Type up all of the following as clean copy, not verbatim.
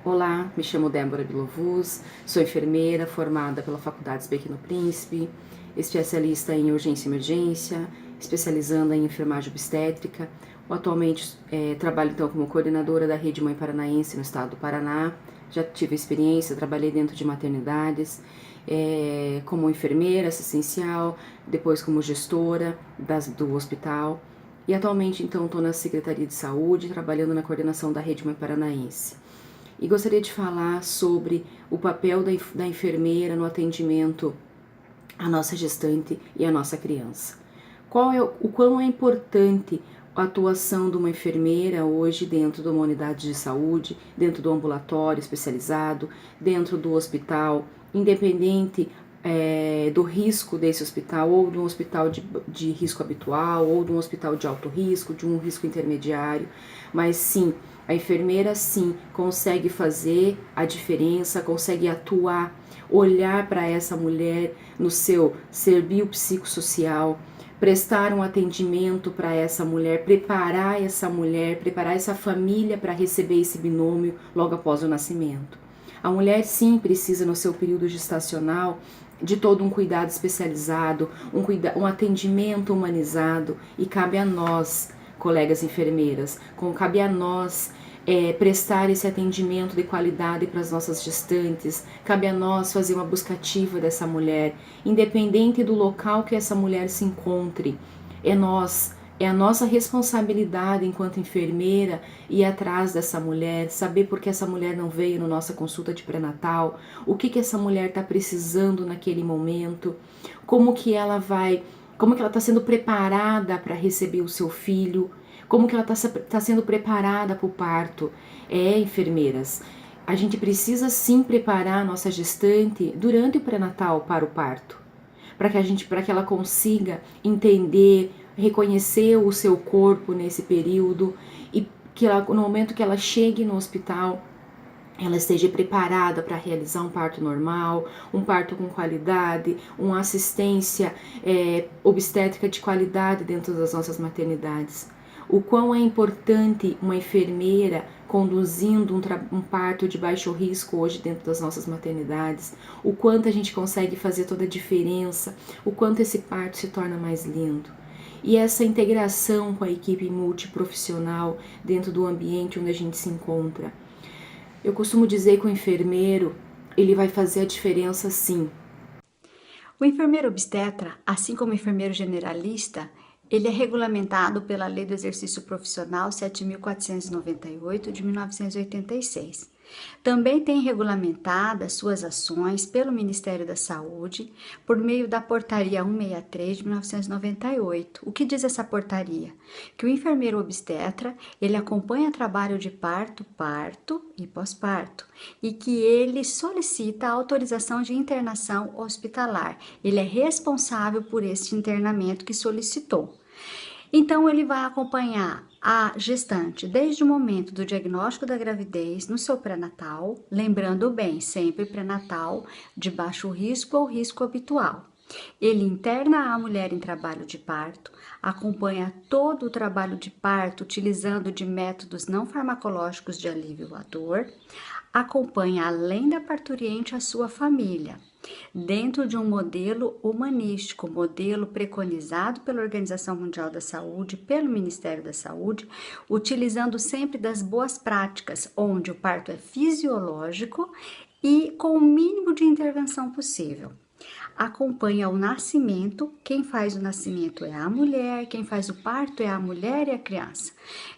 Olá, me chamo Débora Bilovuz, sou enfermeira formada pela Faculdade Pequeno Príncipe, especialista em urgência e emergência, especializando em enfermagem obstétrica. Atualmente trabalho então como coordenadora da Rede Mãe Paranaense no estado do Paraná. Já tive experiência, trabalhei dentro de maternidades, como enfermeira assistencial, depois como gestora do hospital. E atualmente então estou na Secretaria de Saúde, trabalhando na coordenação da Rede Mãe Paranaense. E gostaria de falar sobre o papel da enfermeira no atendimento à nossa gestante e à nossa criança. O quão é importante a atuação de uma enfermeira hoje dentro de uma unidade de saúde, dentro do ambulatório especializado, dentro do hospital, independente do risco desse hospital, ou de um hospital de risco habitual, ou de um hospital de alto risco, de um risco intermediário, mas sim, a enfermeira sim consegue fazer a diferença, consegue atuar, olhar para essa mulher no seu ser biopsicossocial, prestar um atendimento para essa mulher, preparar essa família para receber esse binômio logo após o nascimento. A mulher sim precisa no seu período gestacional de todo um cuidado especializado, um atendimento humanizado, e cabe a nós, colegas enfermeiras, cabe a nós prestar esse atendimento de qualidade para as nossas gestantes, cabe a nós fazer uma busca ativa dessa mulher, independente do local que essa mulher se encontre. É a nossa responsabilidade enquanto enfermeira ir atrás dessa mulher, saber por que essa mulher não veio na nossa consulta de pré-natal, o que essa mulher está precisando naquele momento, como que ela está sendo preparada para receber o seu filho, como que ela está sendo preparada para o parto. Enfermeiras, a gente precisa sim preparar a nossa gestante durante o pré-natal para o parto, para que ela consiga entender, reconhecer o seu corpo nesse período, e que no momento que ela chegue no hospital, ela esteja preparada para realizar um parto normal, um parto com qualidade, uma assistência obstétrica de qualidade dentro das nossas maternidades. O quão é importante uma enfermeira conduzindo um parto de baixo risco hoje dentro das nossas maternidades, o quanto a gente consegue fazer toda a diferença, o quanto esse parto se torna mais lindo. E essa integração com a equipe multiprofissional dentro do ambiente onde a gente se encontra. Eu costumo dizer que o enfermeiro, ele vai fazer a diferença sim. O enfermeiro obstetra, assim como o enfermeiro generalista, ele é regulamentado pela Lei do Exercício Profissional 7.498 de 1986. Também tem regulamentadas suas ações pelo Ministério da Saúde por meio da Portaria 163 de 1998. O que diz essa portaria? Que o enfermeiro obstetra, ele acompanha trabalho de parto, parto e pós-parto, e que ele solicita a autorização de internação hospitalar. Ele é responsável por este internamento que solicitou. Então, ele vai acompanhar a gestante desde o momento do diagnóstico da gravidez no seu pré-natal, lembrando bem, sempre pré-natal de baixo risco ou risco habitual. Ele interna a mulher em trabalho de parto, acompanha todo o trabalho de parto utilizando de métodos não farmacológicos de alívio à dor, acompanha além da parturiente a sua família, dentro de um modelo humanístico, modelo preconizado pela Organização Mundial da Saúde, pelo Ministério da Saúde, utilizando sempre das boas práticas, onde o parto é fisiológico e com o mínimo de intervenção possível. Acompanha o nascimento, quem faz o nascimento é a mulher, quem faz o parto é a mulher e a criança.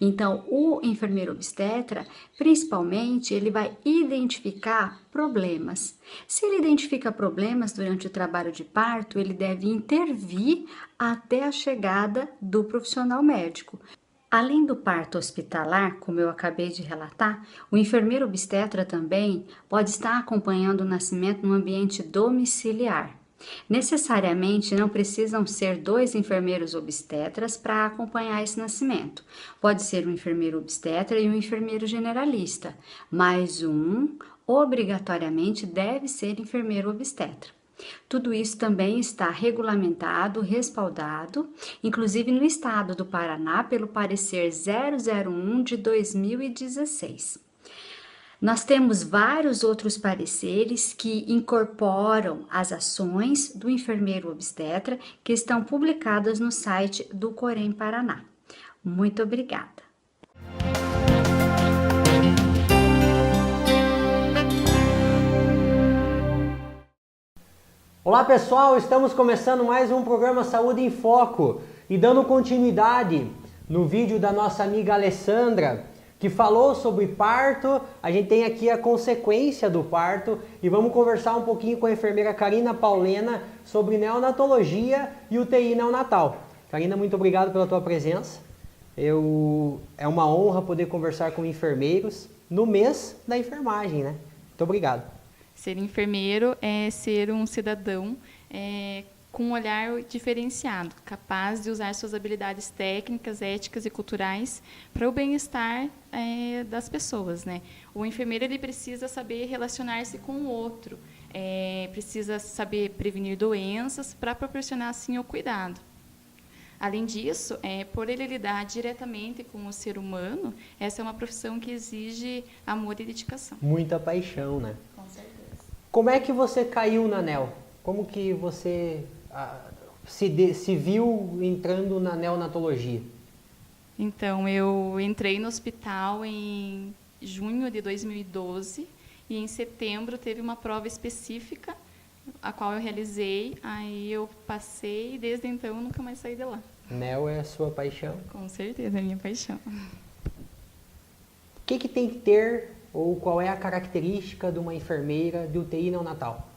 Então, o enfermeiro obstetra, principalmente, ele vai identificar problemas. Se ele identifica problemas durante o trabalho de parto, ele deve intervir até a chegada do profissional médico. Além do parto hospitalar, como eu acabei de relatar, o enfermeiro obstetra também pode estar acompanhando o nascimento no ambiente domiciliar. Necessariamente não precisam ser 2 enfermeiros obstetras para acompanhar esse nascimento. Pode ser um enfermeiro obstetra e um enfermeiro generalista, mas obrigatoriamente deve ser enfermeiro obstetra. Tudo isso também está regulamentado, respaldado, inclusive no estado do Paraná, pelo parecer 001 de 2016. Nós temos vários outros pareceres que incorporam as ações do enfermeiro obstetra que estão publicadas no site do Corém Paraná. Muito obrigada. Olá pessoal, estamos começando mais um programa Saúde em Foco e dando continuidade no vídeo da nossa amiga Alessandra, que falou sobre parto. A gente tem aqui a consequência do parto e vamos conversar um pouquinho com a enfermeira Karina Paulena sobre neonatologia e UTI neonatal. Karina, muito obrigado pela tua presença. É uma honra poder conversar com enfermeiros no mês da enfermagem, né? Muito obrigado. Ser enfermeiro é ser um cidadão com um olhar diferenciado, capaz de usar suas habilidades técnicas, éticas e culturais para o bem-estar das pessoas, né? O enfermeiro ele precisa saber relacionar-se com o outro, precisa saber prevenir doenças para proporcionar assim o cuidado. Além disso, por ele lidar diretamente com o ser humano, essa é uma profissão que exige amor e dedicação. Muita paixão, né? Com certeza. Como é que você caiu na NEO? Como que você se viu entrando na neonatologia? Então, eu entrei no hospital em junho de 2012 e em setembro teve uma prova específica, a qual eu realizei, aí eu passei e desde então eu nunca mais saí de lá. NEO é a sua paixão? Com certeza, é a minha paixão. O que tem que ter, ou qual é a característica de uma enfermeira de UTI neonatal?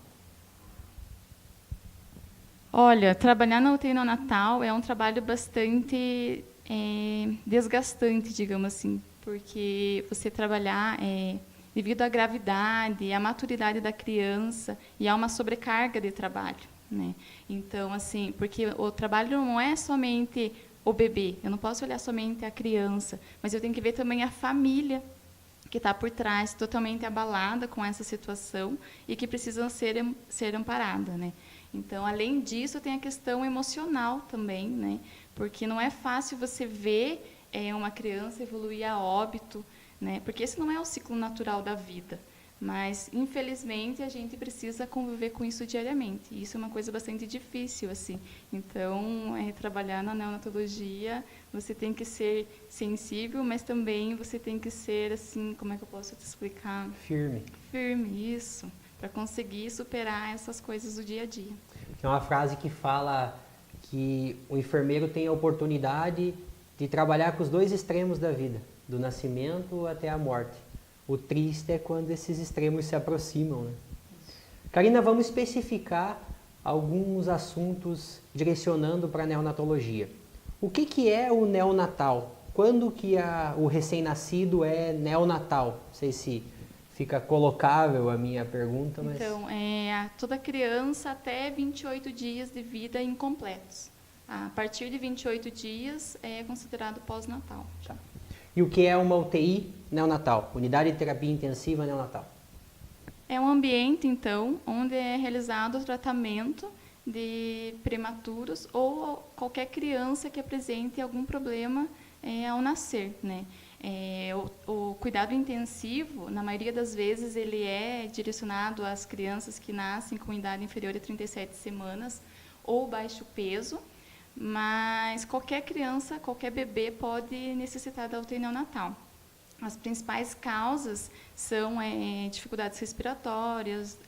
Olha, trabalhar na UTI neonatal é um trabalho bastante desgastante, digamos assim, porque você trabalhar devido à gravidade, à maturidade da criança, e há uma sobrecarga de trabalho, né? Então, assim, porque o trabalho não é somente o bebê, eu não posso olhar somente a criança, mas eu tenho que ver também a família que está por trás, totalmente abalada com essa situação e que precisa ser amparada, né? Então, além disso, tem a questão emocional também, né? Porque não é fácil você ver uma criança evoluir a óbito, né? Porque esse não é o ciclo natural da vida. Mas, infelizmente, a gente precisa conviver com isso diariamente. E isso é uma coisa bastante difícil, assim. Então, trabalhar na neonatologia, você tem que ser sensível, mas também você tem que ser, assim, como é que eu posso te explicar? Firme. Firme, isso. Para conseguir superar essas coisas do dia a dia. Tem uma frase que fala que o enfermeiro tem a oportunidade de trabalhar com os dois extremos da vida, do nascimento até a morte. O triste é quando esses extremos se aproximam, né? Karina, vamos especificar alguns assuntos direcionando para a neonatologia. O que é o neonatal? Quando que o recém-nascido é neonatal? Não sei se fica colocável a minha pergunta, mas... Então, toda criança até 28 dias de vida incompletos. A partir de 28 dias é considerado pós-natal. Tá. E o que é uma UTI neonatal? Unidade de Terapia Intensiva Neonatal. É um ambiente, então, onde é realizado o tratamento de prematuros ou qualquer criança que apresente algum problema ao nascer, né? O cuidado intensivo, na maioria das vezes, ele é direcionado às crianças que nascem com idade inferior a 37 semanas ou baixo peso, mas qualquer criança, qualquer bebê pode necessitar da UTI neonatal. As principais causas são dificuldades respiratórias,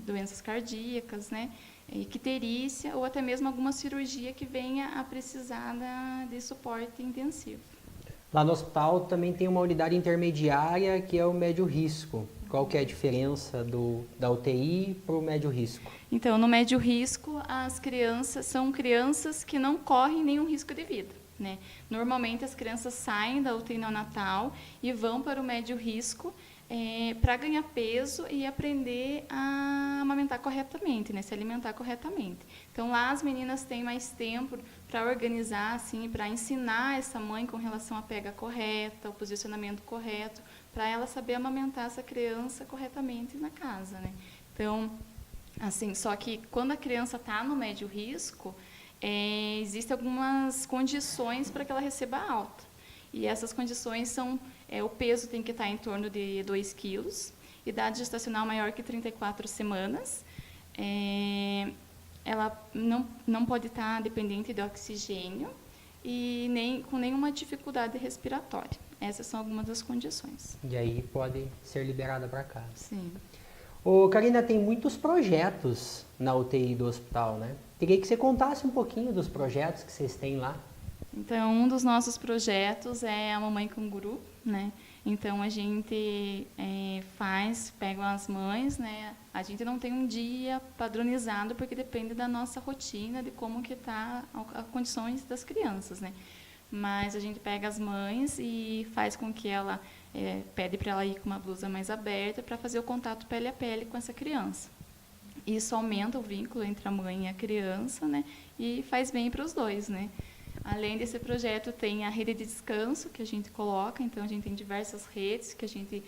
doenças cardíacas, né, icterícia ou até mesmo alguma cirurgia que venha a precisar de suporte intensivo. Lá no hospital também tem uma unidade intermediária que é o médio risco. Qual que é a diferença da UTI para o médio risco? Então, no médio risco, as crianças são crianças que não correm nenhum risco de vida, né? Normalmente, as crianças saem da UTI neonatal e vão para o médio risco para ganhar peso e aprender a amamentar corretamente, né? Se alimentar corretamente. Então, lá as meninas têm mais tempo para organizar, assim, para ensinar essa mãe com relação à pega correta, o posicionamento correto, para ela saber amamentar essa criança corretamente na casa, né? Então, assim, só que quando a criança está no médio risco, existem algumas condições para que ela receba alta. E essas condições são O peso tem que estar em torno de 2 quilos, idade gestacional maior que 34 semanas, ela não pode estar dependente de oxigênio e nem com nenhuma dificuldade respiratória. Essas são algumas das condições. E aí pode ser liberada para casa. Sim. Ô, Karina, tem muitos projetos na UTI do hospital, né? Queria que você contasse um pouquinho dos projetos que vocês têm lá. Então, um dos nossos projetos é a Mamãe Canguru, né? Então, a gente pega as mães, né? A gente não tem um dia padronizado, porque depende da nossa rotina, de como que está as condições das crianças, né? Mas a gente pega as mães e faz com que ela, pede para ela ir com uma blusa mais aberta, para fazer o contato pele a pele com essa criança. Isso aumenta o vínculo entre a mãe e a criança, né? E faz bem para os dois, né? Além desse projeto, tem a rede de descanso que a gente coloca. Então, a gente tem diversas redes que a gente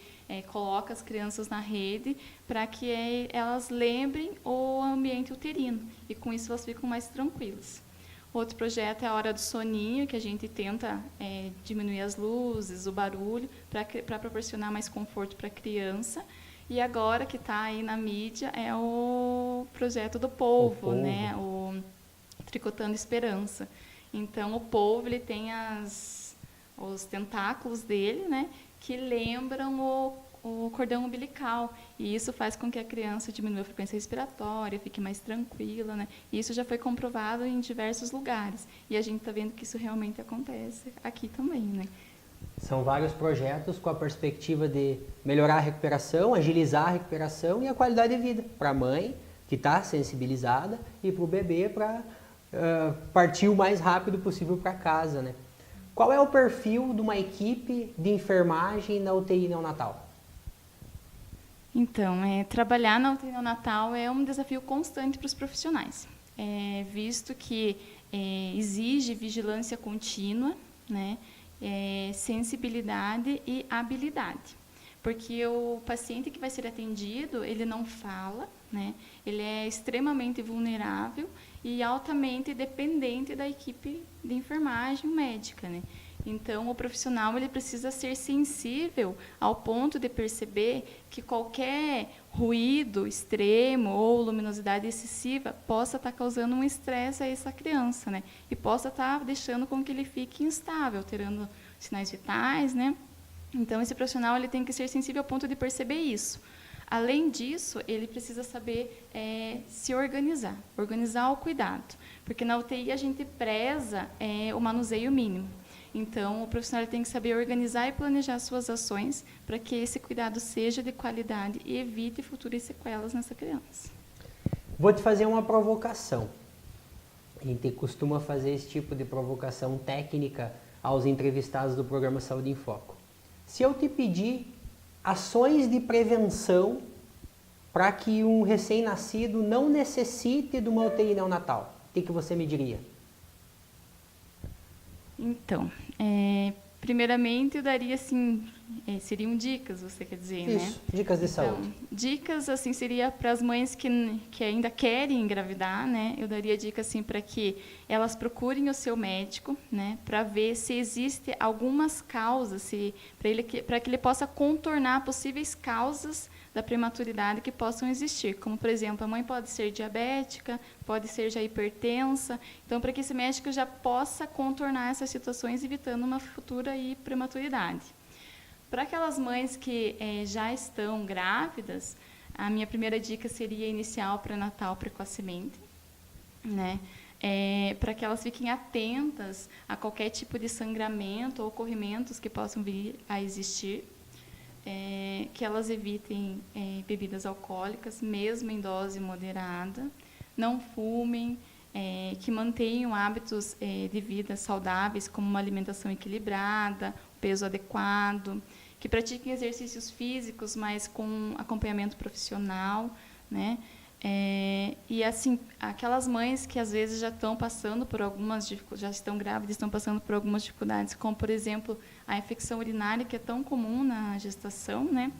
coloca as crianças na rede para que elas lembrem o ambiente uterino. E, com isso, elas ficam mais tranquilas. Outro projeto é a Hora do Soninho, que a gente tenta diminuir as luzes, o barulho, para proporcionar mais conforto para a criança. E agora, que está aí na mídia, é o projeto do polvo, né? O Tricotando Esperança. Então, o polvo, ele tem os tentáculos dele, né, que lembram o cordão umbilical. E isso faz com que a criança diminua a frequência respiratória, fique mais tranquila, né? E isso já foi comprovado em diversos lugares. E a gente está vendo que isso realmente acontece aqui também, né? São vários projetos com a perspectiva de melhorar a recuperação, agilizar a recuperação e a qualidade de vida para a mãe, que está sensibilizada, e para o bebê, para partir o mais rápido possível para casa, né? Qual é o perfil de uma equipe de enfermagem na UTI neonatal? Então, trabalhar na UTI neonatal é um desafio constante para os profissionais, visto que exige vigilância contínua, né? Sensibilidade e habilidade. Porque o paciente que vai ser atendido, ele não fala, né? Ele é extremamente vulnerável e altamente dependente da equipe de enfermagem médica, né? Então, o profissional, ele precisa ser sensível ao ponto de perceber que qualquer ruído extremo ou luminosidade excessiva possa estar causando um estresse a essa criança, né? E possa estar deixando com que ele fique instável, alterando sinais vitais, né? Então, esse profissional, ele tem que ser sensível ao ponto de perceber isso. Além disso, ele precisa saber se organizar o cuidado, porque na UTI a gente preza o manuseio mínimo. Então, o profissional tem que saber organizar e planejar suas ações para que esse cuidado seja de qualidade e evite futuras sequelas nessa criança. Vou te fazer uma provocação. A gente costuma fazer esse tipo de provocação técnica aos entrevistados do programa Saúde em Foco. Se eu te pedir ações de prevenção para que um recém-nascido não necessite de uma UTI neonatal, o que você me diria? Então, primeiramente eu daria, assim, seriam dicas, você quer dizer, Isso, né? dicas de saúde. Então, dicas, assim, seria para as mães que ainda querem engravidar, né? Eu daria dica, assim, para que elas procurem o seu médico, né? Para ver se existe algumas causas, para que ele possa contornar possíveis causas da prematuridade que possam existir, como, por exemplo, a mãe pode ser diabética, pode ser já hipertensa, então, para que esse médico já possa contornar essas situações, evitando uma futura prematuridade. Para aquelas mães que já estão grávidas, a minha primeira dica seria iniciar o pré-natal precocemente, né? Para que elas fiquem atentas a qualquer tipo de sangramento ou corrimentos que possam vir a existir, que elas evitem bebidas alcoólicas, mesmo em dose moderada, não fumem, que mantenham hábitos de vida saudáveis, como uma alimentação equilibrada, peso adequado, que pratiquem exercícios físicos, mas com acompanhamento profissional, né? E assim, aquelas mães que às vezes já estão passando por já estão grávidas, estão passando por algumas dificuldades, como, por exemplo, a infecção urinária, que é tão comum na gestação, né?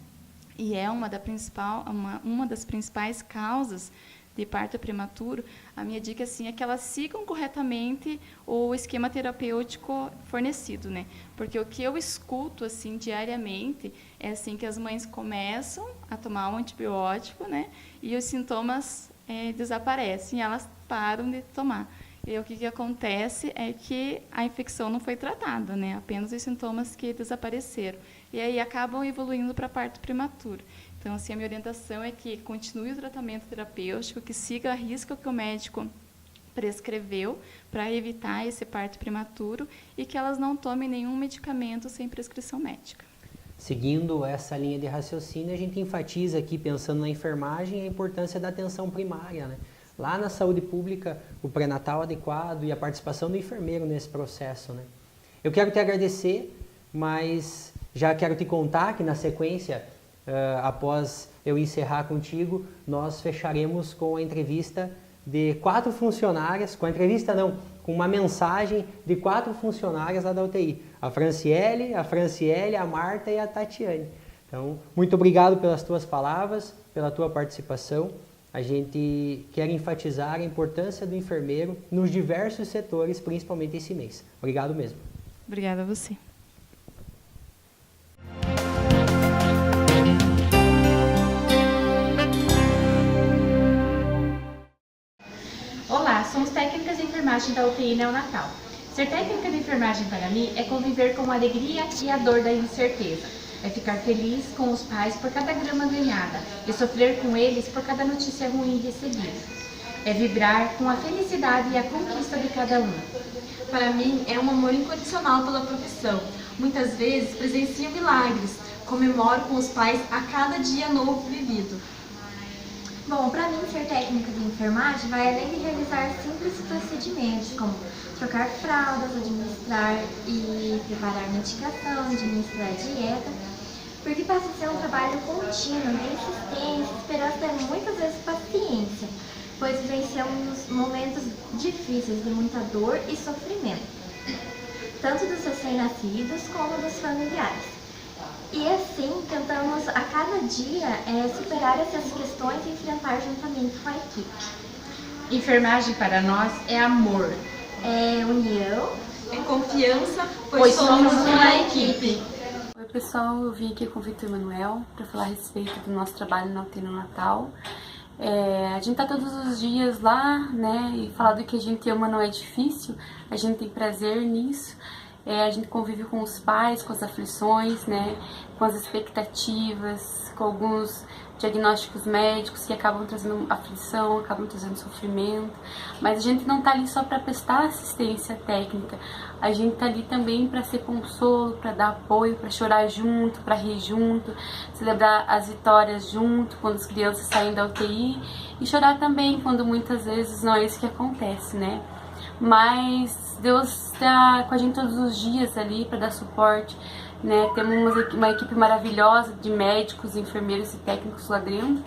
E é uma das principais causas de parto prematuro, a minha dica assim, é que elas sigam corretamente o esquema terapêutico fornecido, né? Porque o que eu escuto assim, diariamente é assim, que as mães começam a tomar um antibiótico, né? E os sintomas desaparecem e elas param de tomar. E o que acontece é que a infecção não foi tratada, né? Apenas os sintomas que desapareceram. E aí acabam evoluindo para parto prematuro. Então, assim, a minha orientação é que continue o tratamento terapêutico, que siga a risca que o médico prescreveu para evitar esse parto prematuro e que elas não tomem nenhum medicamento sem prescrição médica. Seguindo essa linha de raciocínio, a gente enfatiza aqui, pensando na enfermagem, a importância da atenção primária, né? Lá na saúde pública, o pré-natal adequado e a participação do enfermeiro nesse processo, né? Eu quero te agradecer, mas já quero te contar que na sequência, após eu encerrar contigo, nós fecharemos com a entrevista de 4 funcionárias, com uma mensagem de 4 funcionárias lá da UTI. A Franciele, a Marta e a Tatiane. Então, muito obrigado pelas tuas palavras, pela tua participação. A gente quer enfatizar a importância do enfermeiro nos diversos setores, principalmente esse mês. Obrigado mesmo. Obrigada a você. Olá, somos técnicas de enfermagem da UTI neonatal. Ser técnica de enfermagem para mim é conviver com a alegria e a dor da incerteza. É ficar feliz com os pais por cada grama ganhada e sofrer com eles por cada notícia ruim recebida. É vibrar com a felicidade e a conquista de cada um. Para mim, é um amor incondicional pela profissão. Muitas vezes presencio milagres, comemoro com os pais a cada dia novo vivido. Bom, para mim, ser técnica de enfermagem vai além de realizar simples procedimentos, como trocar fraldas, administrar e preparar medicação, administrar dieta, porque passa a ser um trabalho contínuo, de insistência, esperança e muitas vezes paciência, pois vivenciamos momentos difíceis de muita dor e sofrimento, tanto dos recém-nascidos como dos familiares. E assim, tentamos a cada dia superar essas questões e enfrentar juntamente com a equipe. Enfermagem para nós é amor. É união. É confiança, pois somos uma equipe. Oi pessoal, eu vim aqui com o Victor Emanuel para falar a respeito do nosso trabalho na UTI neonatal. A gente tá todos os dias lá, né, e falar do que a gente ama não é difícil, a gente tem prazer nisso. A gente convive com os pais, com as aflições, né, com as expectativas, com alguns diagnósticos médicos que acabam trazendo aflição, acabam trazendo sofrimento, mas a gente não tá ali só para prestar assistência técnica, a gente tá ali também para ser consolo, para dar apoio, para chorar junto, para rir junto, celebrar as vitórias junto quando as crianças saem da UTI e chorar também quando muitas vezes não é isso que acontece, né? Mas Deus está com a gente todos os dias ali para dar suporte, né? Temos uma equipe maravilhosa de médicos, enfermeiros e técnicos lá dentro,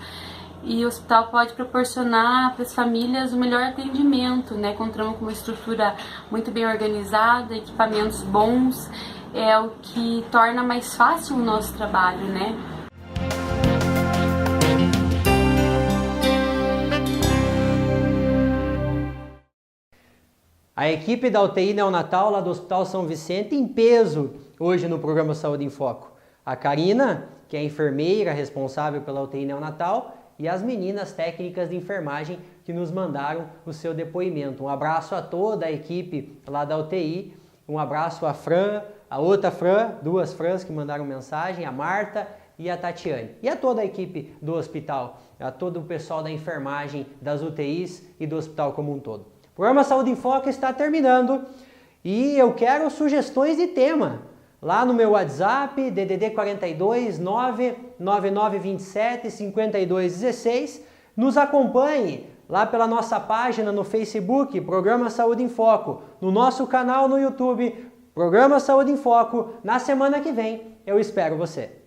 e o hospital pode proporcionar para as famílias o melhor atendimento, né? Contamos com uma estrutura muito bem organizada, equipamentos bons, é o que torna mais fácil o nosso trabalho, né? A equipe da UTI neonatal lá do Hospital São Vicente em peso hoje no programa Saúde em Foco. A Karina, que é enfermeira responsável pela UTI neonatal, e as meninas técnicas de enfermagem que nos mandaram o seu depoimento. Um abraço a toda a equipe lá da UTI, um abraço à Fran, a outra Fran, 2 Frans que mandaram mensagem, a Marta e a Tatiane. E a toda a equipe do hospital, a todo o pessoal da enfermagem, das UTIs e do hospital como um todo. O programa Saúde em Foco está terminando e eu quero sugestões de tema. Lá no meu WhatsApp, DDD 42 99927 5216, nos acompanhe lá pela nossa página no Facebook, Programa Saúde em Foco, no nosso canal no YouTube, Programa Saúde em Foco. Na semana que vem eu espero você.